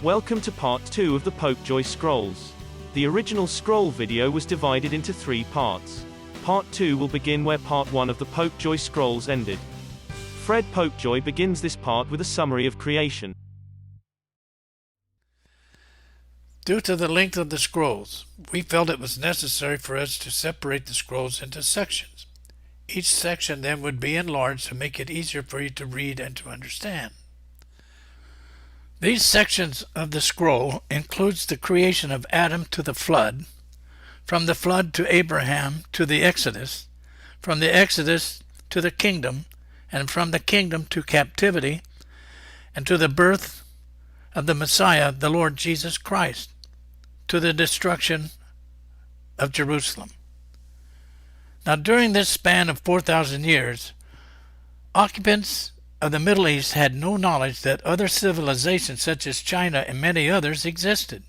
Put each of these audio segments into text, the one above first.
Welcome to part 2 of the Popejoy scrolls. The original scroll video was divided into 3 parts. Part 2 will begin where part 1 of the Popejoy scrolls ended. Fred Popejoy begins this part with a summary of creation. Due to the length of the scrolls, we felt it was necessary for us to separate the scrolls into sections. Each section then would be enlarged to make it easier for you to read and to understand. These sections of the scroll includes the creation of Adam to the flood, from the flood to Abraham to the Exodus, from the Exodus to the kingdom, and from the kingdom to captivity, and to the birth of the Messiah, the Lord Jesus Christ, to the destruction of Jerusalem. Now, during this span of 4,000 years, occupants of the Middle East had no knowledge that other civilizations such as China and many others existed.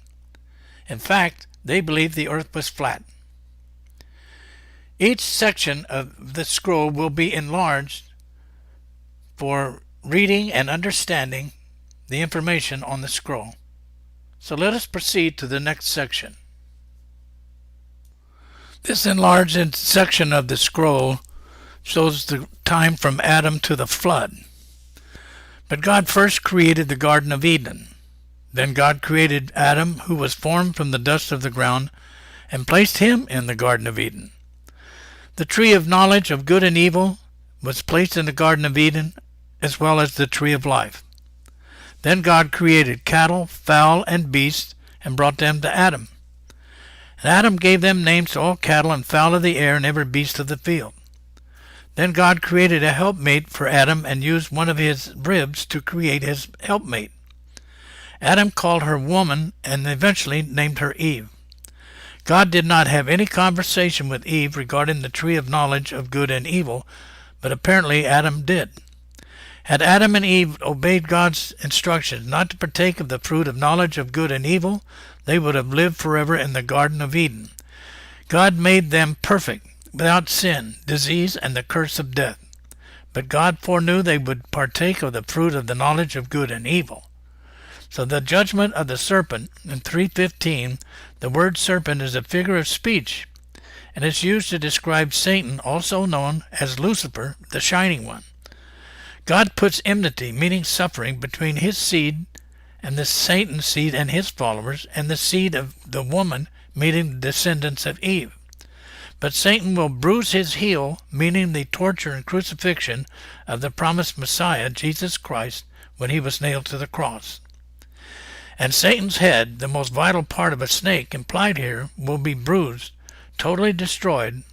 In fact, they believed the earth was flat. Each section of the scroll will be enlarged for reading and understanding the information on the scroll. So let us proceed to the next section. This enlarged section of the scroll shows the time from Adam to the flood. But God first created the Garden of Eden. Then God created Adam, who was formed from the dust of the ground, and placed him in the Garden of Eden. The tree of knowledge of good and evil was placed in the Garden of Eden, as well as the tree of life. Then God created cattle, fowl, and beasts, and brought them to Adam. And Adam gave them names to all cattle and fowl of the air and every beast of the field. Then God created a helpmate for Adam and used one of his ribs to create his helpmate. Adam called her woman and eventually named her Eve. God did not have any conversation with Eve regarding the tree of knowledge of good and evil, but apparently Adam did. Had Adam and Eve obeyed God's instructions not to partake of the fruit of knowledge of good and evil, they would have lived forever in the Garden of Eden. God made them perfect, without sin, disease, and the curse of death. But God foreknew they would partake of the fruit of the knowledge of good and evil. So the judgment of the serpent in 3:15, the word serpent is a figure of speech, and is used to describe Satan, also known as Lucifer, the shining one. God puts enmity, meaning suffering, between his seed and the Satan's seed and his followers, and the seed of the woman, meaning the descendants of Eve. But Satan will bruise his heel, meaning the torture and crucifixion of the promised Messiah, Jesus Christ, when he was nailed to the cross. And Satan's head, the most vital part of a snake implied here, will be bruised, totally destroyed,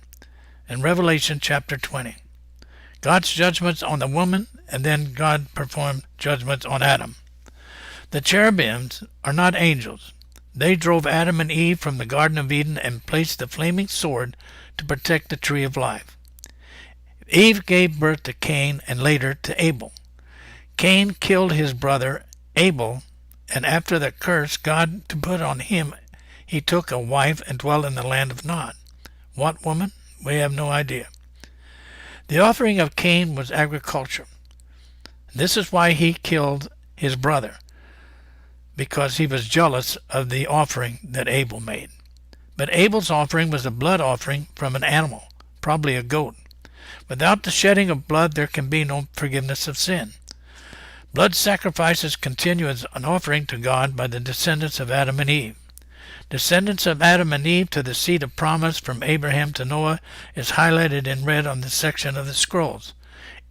in Revelation chapter 20. God's judgments on the woman, and then God performed judgments on Adam. The cherubims are not angels. They drove Adam and Eve from the Garden of Eden and placed the flaming sword to protect the tree of life. Eve gave birth to Cain and later to Abel. Cain killed his brother Abel, and after the curse God to put on him, he took a wife and dwelt in the land of Nod. What woman? We have no idea. The offering of Cain was agriculture. This is why he killed his brother, because he was jealous of the offering that Abel made. But Abel's offering was a blood offering from an animal, probably a goat. Without the shedding of blood, there can be no forgiveness of sin. Blood sacrifices continue as an offering to God by the descendants of Adam and Eve. Descendants of Adam and Eve to the seed of promise from Abraham to Noah is highlighted in red on this section of the scrolls.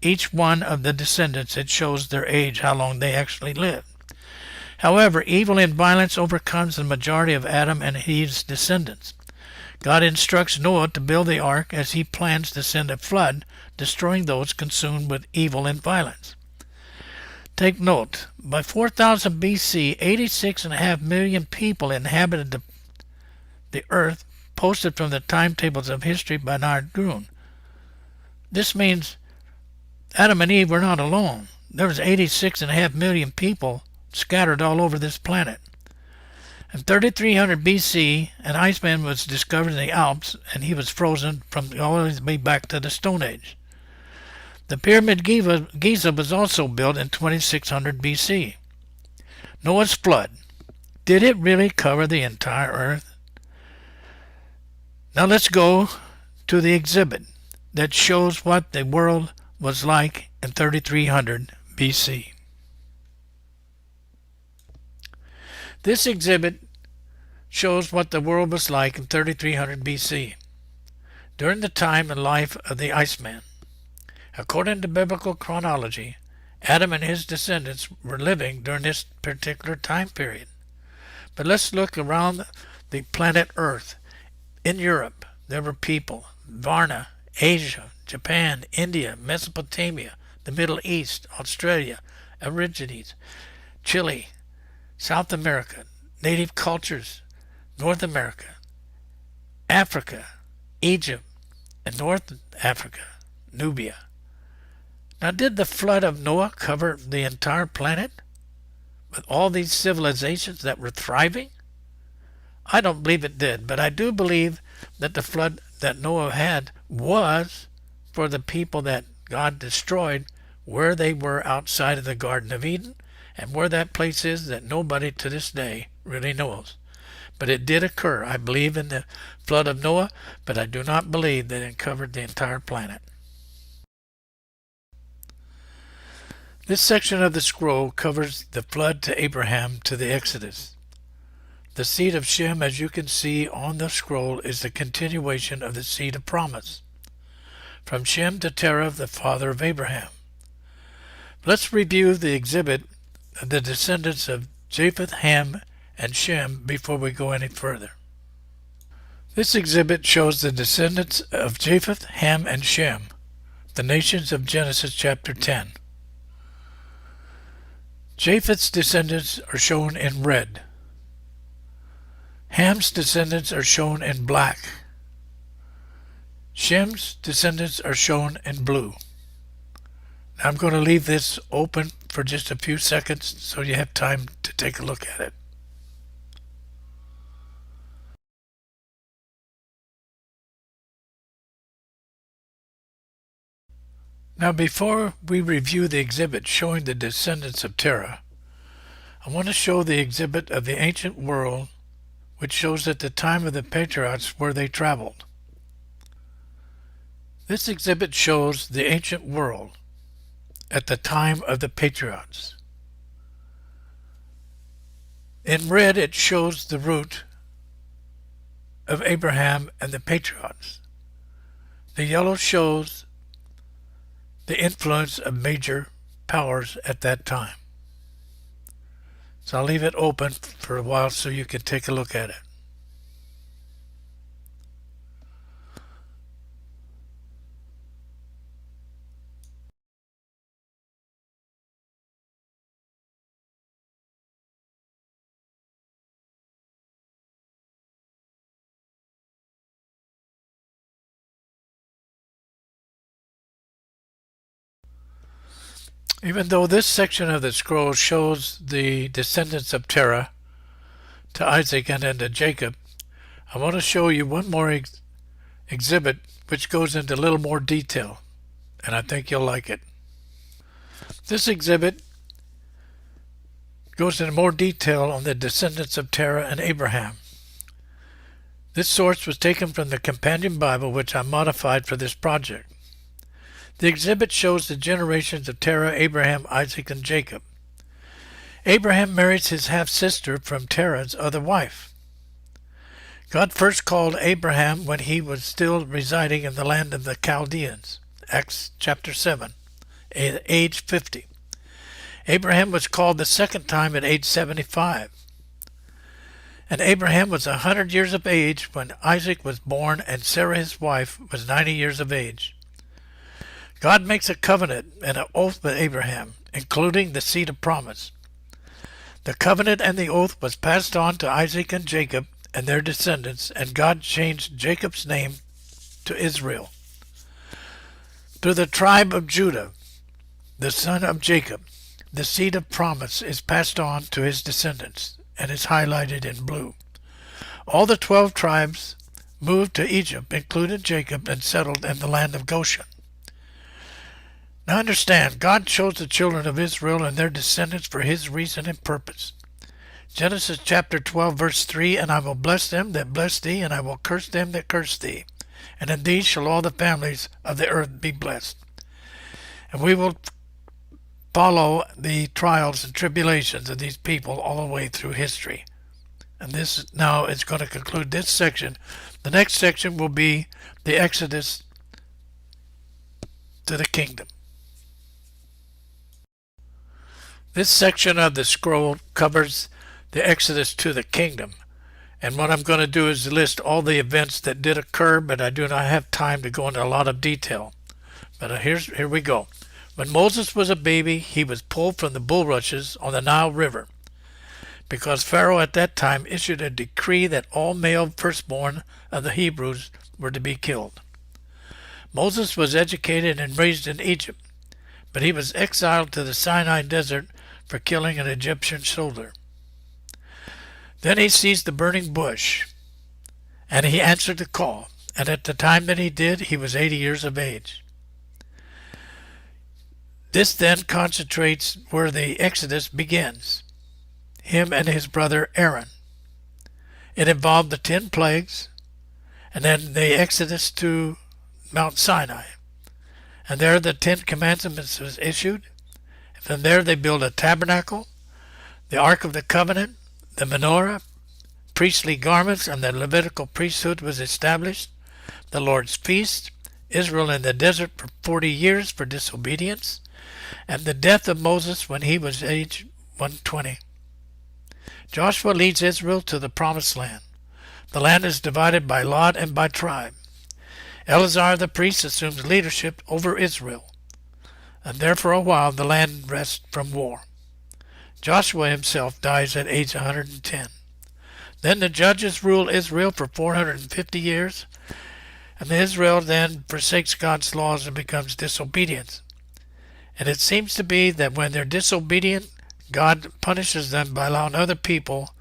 Each one of the descendants, it shows their age, how long they actually lived. However, evil and violence overcomes the majority of Adam and Eve's descendants. God instructs Noah to build the ark as he plans to send a flood, destroying those consumed with evil and violence. Take note, by 4000 BC, 86.5 million people inhabited the earth, posted from the timetables of history by Nard Grun. This means Adam and Eve were not alone. There was 86.5 million people scattered all over this planet. In 3300 BC, an Iceman was discovered in the Alps, and he was frozen from all the way back to the Stone Age. The Pyramid Giza was also built in 2600 BC. Noah's flood. Did it really cover the entire earth? Now let's go to the exhibit that shows what the world was like in 3300 BC. This exhibit shows what the world was like in 3300 BC, during the time and life of the Iceman. According to biblical chronology, Adam and his descendants were living during this particular time period. But let's look around the planet Earth. In Europe, there were people. Varna, Asia, Japan, India, Mesopotamia, the Middle East, Australia, Aborigines, Chile, South America, native cultures, North America, Africa, Egypt, and North Africa, Nubia. Now, did the flood of Noah cover the entire planet with all these civilizations that were thriving? I don't believe it did, but I do believe that the flood that Noah had was for the people that God destroyed where they were outside of the Garden of Eden, and where that place is that nobody to this day really knows. But it did occur. I believe in the flood of Noah, but I do not believe that it covered the entire planet. This section of the scroll covers the flood to Abraham to the Exodus. The seed of Shem, as you can see on the scroll, is the continuation of the seed of promise, from Shem to Terah, the father of Abraham. Let's review the exhibit of the descendants of Japheth, Ham, and Shem before we go any further. This exhibit shows the descendants of Japheth, Ham, and Shem, the nations of Genesis chapter 10. Japheth's descendants are shown in red. Ham's descendants are shown in black. Shem's descendants are shown in blue. Now I'm going to leave this open for just a few seconds so you have time to take a look at it. Now, before we review the exhibit showing the descendants of Terah, I want to show the exhibit of the ancient world, which shows at the time of the patriarchs where they traveled. This exhibit shows the ancient world at the time of the patriarchs. In red, it shows the root of Abraham and the patriarchs. The yellow shows the influence of major powers at that time. So I'll leave it open for a while so you can take a look at it. Even though this section of the scroll shows the descendants of Terah to Isaac and then to Jacob, I want to show you one more exhibit which goes into a little more detail, and I think you'll like it. This exhibit goes into more detail on the descendants of Terah and Abraham. This source was taken from the Companion Bible, which I modified for this project. The exhibit shows the generations of Terah, Abraham, Isaac, and Jacob. Abraham marries his half-sister from Terah's other wife. God first called Abraham when he was still residing in the land of the Chaldeans, Acts chapter 7, at age 50. Abraham was called the second time at age 75. And Abraham was 100 years of age when Isaac was born, and Sarah his wife was 90 years of age. God makes a covenant and an oath with Abraham, including the seed of promise. The covenant and the oath was passed on to Isaac and Jacob and their descendants, and God changed Jacob's name to Israel. To the tribe of Judah, the son of Jacob, the seed of promise is passed on to his descendants and is highlighted in blue. All the 12 tribes moved to Egypt, including Jacob, and settled in the land of Goshen. Now understand, God chose the children of Israel and their descendants for his reason and purpose. Genesis chapter 12, verse 3, And I will bless them that bless thee, and I will curse them that curse thee. And in thee shall all the families of the earth be blessed. And we will follow the trials and tribulations of these people all the way through history. And this now is going to conclude this section. The next section will be the Exodus to the kingdom. This section of the scroll covers the Exodus to the kingdom. And what I'm going to do is list all the events that did occur, but I do not have time to go into a lot of detail. But here we go. When Moses was a baby, he was pulled from the bulrushes on the Nile River, because Pharaoh at that time issued a decree that all male firstborn of the Hebrews were to be killed. Moses was educated and raised in Egypt, but he was exiled to the Sinai desert for killing an Egyptian soldier. Then he seized the burning bush, and he answered the call, and at the time that he did, he was 80 years of age. This then concentrates where the Exodus begins, him and his brother Aaron. It involved the 10 plagues, and then the Exodus to Mount Sinai. And there the 10 commandments was issued. From there they built a tabernacle, the Ark of the Covenant, the menorah, priestly garments, and the Levitical priesthood was established, the Lord's feast, Israel in the desert for 40 years for disobedience, and the death of Moses when he was age 120. Joshua leads Israel to the promised land. The land is divided by lot and by tribe. Eleazar the priest assumes leadership over Israel, and there for a while the land rests from war. Joshua himself dies at age 110. Then the judges rule Israel for 450 years, and Israel then forsakes God's laws and becomes disobedient. And it seems to be that when they're disobedient, God punishes them by allowing other people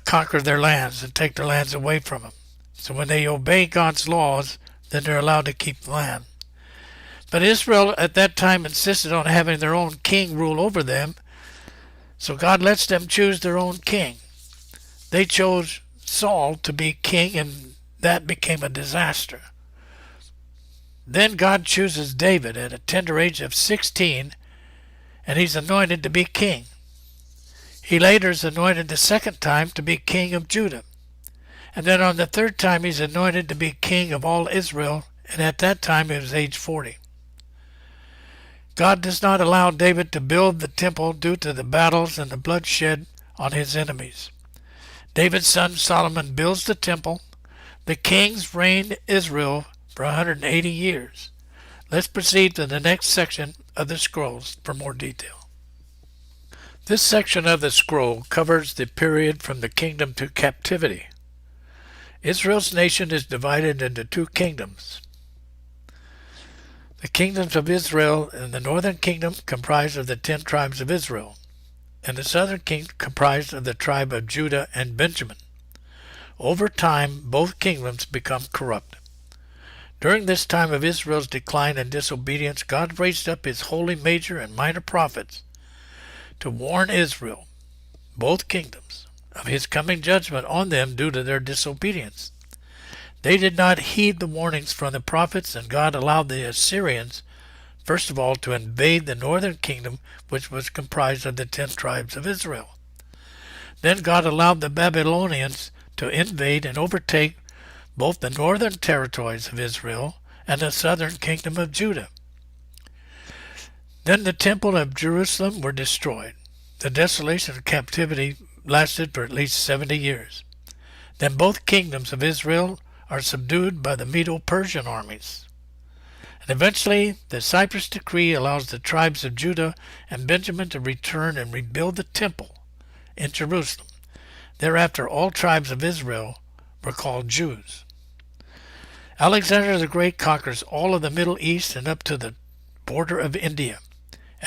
conquer their lands and take their lands away from them. So when they obey God's laws, then they're allowed to keep the land. But Israel at that time insisted on having their own king rule over them, so God lets them choose their own king. They chose Saul to be king, and that became a disaster. Then God chooses David at a tender age of 16, and he's anointed to be king. He later is anointed the second time to be king of Judah. And then on the third time he's anointed to be king of all Israel, and at that time he was age 40. God does not allow David to build the temple due to the battles and the bloodshed on his enemies. David's son Solomon builds the temple. The kings reigned Israel for 180 years. Let's proceed to the next section of the scrolls for more detail. This section of the scroll covers the period from the kingdom to captivity. Israel's nation is divided into 2 kingdoms. The kingdoms of Israel and the northern kingdom comprised of the 10 tribes of Israel, and the southern kingdom comprised of the tribe of Judah and Benjamin. Over time, both kingdoms become corrupt. During this time of Israel's decline and disobedience, God raised up his holy major and minor prophets to warn Israel, both kingdoms, of his coming judgment on them due to their disobedience. They did not heed the warnings from the prophets, and God allowed the Assyrians, first of all, to invade the northern kingdom, which was comprised of the 10 tribes of Israel. Then God allowed the Babylonians to invade and overtake both the northern territories of Israel and the southern kingdom of Judah. Then the temple of Jerusalem were destroyed. The desolation of captivity lasted for at least 70 years. Then both kingdoms of Israel are subdued by the Medo-Persian armies. And eventually, the Cyprus decree allows the tribes of Judah and Benjamin to return and rebuild the temple in Jerusalem. Thereafter, all tribes of Israel were called Jews. Alexander the Great conquers all of the Middle East and up to the border of India.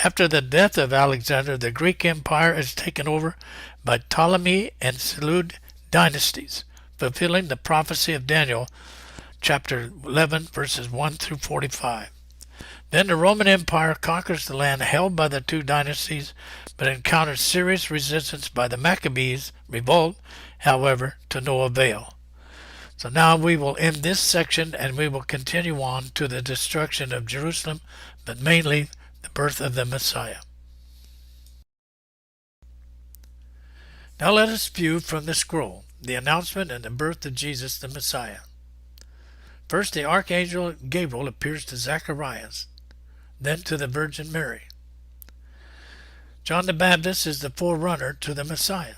After the death of Alexander, the Greek Empire is taken over by Ptolemy and Seleucid dynasties, fulfilling the prophecy of Daniel, chapter 11, verses 1 through 45. Then the Roman Empire conquers the land held by the two dynasties, but encounters serious resistance by the Maccabees. Revolt, however, to no avail. So now we will end this section and we will continue on to the destruction of Jerusalem, but mainly the birth of the Messiah. Now let us view from the scroll the announcement and the birth of Jesus the Messiah. First, the archangel Gabriel appears to Zacharias, then to the Virgin Mary. John the Baptist is the forerunner to the Messiah.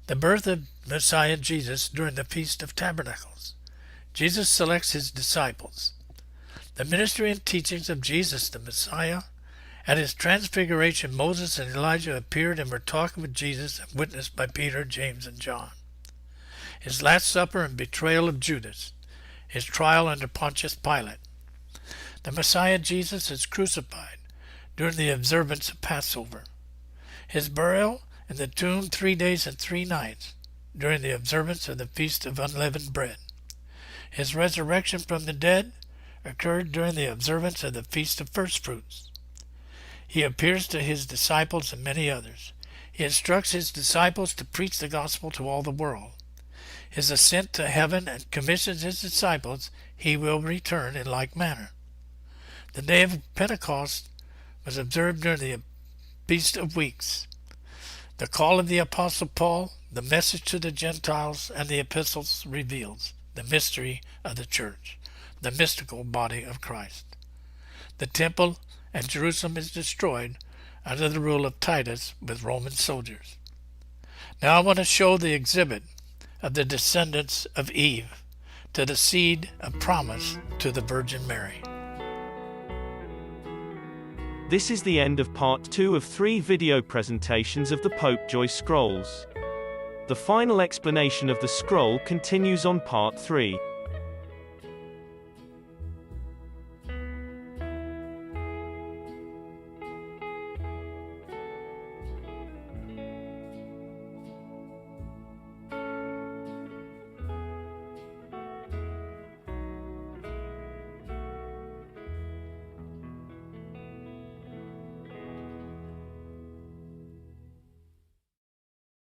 The birth of Messiah Jesus during the Feast of Tabernacles. Jesus selects his disciples. The ministry and teachings of Jesus the Messiah. At his transfiguration, Moses and Elijah appeared and were talking with Jesus and witnessed by Peter, James, and John. His Last Supper and betrayal of Judas. His trial under Pontius Pilate. The Messiah Jesus is crucified during the observance of Passover. His burial in the tomb 3 days and 3 nights during the observance of the Feast of Unleavened Bread. His resurrection from the dead occurred during the observance of the Feast of Firstfruits. He appears to his disciples and many others. He instructs his disciples to preach the gospel to all the world. His ascent to heaven and commissions his disciples, he will return in like manner. The day of Pentecost was observed during the Feast of Weeks. The call of the Apostle Paul, the message to the Gentiles, and the epistles reveals the mystery of the church, the mystical body of Christ. The temple at Jerusalem is destroyed under the rule of Titus with Roman soldiers. Now I want to show the exhibit of the descendants of Eve to the seed of promise to the Virgin Mary. This is the end of part 2 of 3 video presentations of the Popejoy scrolls. The final explanation of the scroll continues on part 3.